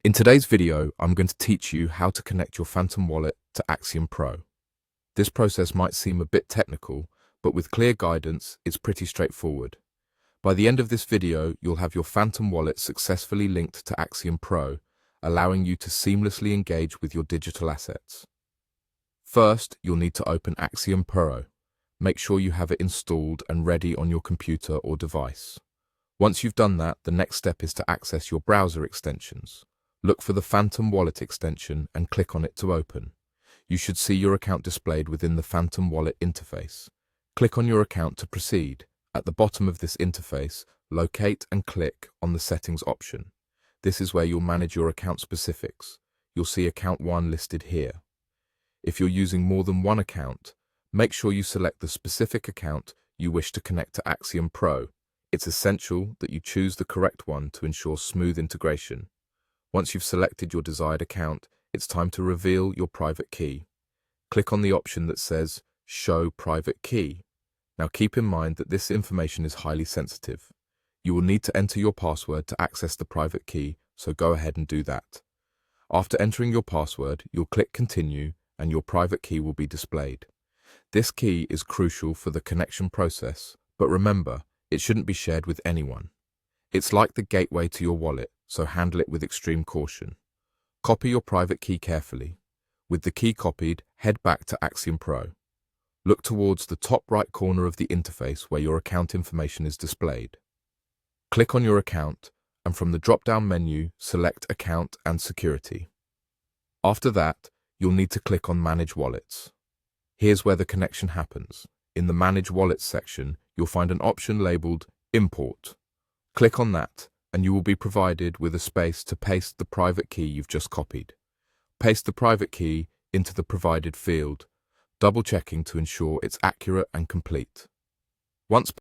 In today's video, I'm going to teach you how to connect your Phantom wallet to Axiom Pro. This process might seem a bit technical, but with clear guidance, it's pretty straightforward. By the end of this video, you'll have your Phantom wallet successfully linked to Axiom Pro, allowing you to seamlessly engage with your digital assets. First, you'll need to open Axiom Pro. Make sure you have it installed and ready on your computer or device. Once you've done that, the next step is to access your browser extensions. Look for the Phantom Wallet extension and click on it to open. You should see your account displayed within the Phantom Wallet interface. Click on your account to proceed. At the bottom of this interface, locate and click on the Settings option. This is where you'll manage your account specifics. You'll see Account 1 listed here. If you're using more than one account, make sure you select the specific account you wish to connect to Axiom Pro. It's essential that you choose the correct one to ensure smooth integration. Once you've selected your desired account, it's time to reveal your private key. Click on the option that says Show Private Key. Now keep in mind that this information is highly sensitive. You will need to enter your password to access the private key, so go ahead and do that. After entering your password, you'll click Continue and your private key will be displayed. This key is crucial for the connection process, but remember, it shouldn't be shared with anyone. It's like the gateway to your wallet, so handle it with extreme caution. Copy your private key carefully. With the key copied, head back to Axiom Pro. Look towards the top right corner of the interface where your account information is displayed. Click on your account, and from the drop-down menu, select Account and Security. After that, you'll need to click on Manage Wallets. Here's where the connection happens. In the Manage Wallets section, you'll find an option labeled Import. Click on that, and you will be provided with a space to paste the private key you've just copied. Paste the private key into the provided field, double-checking to ensure it's accurate and complete. Once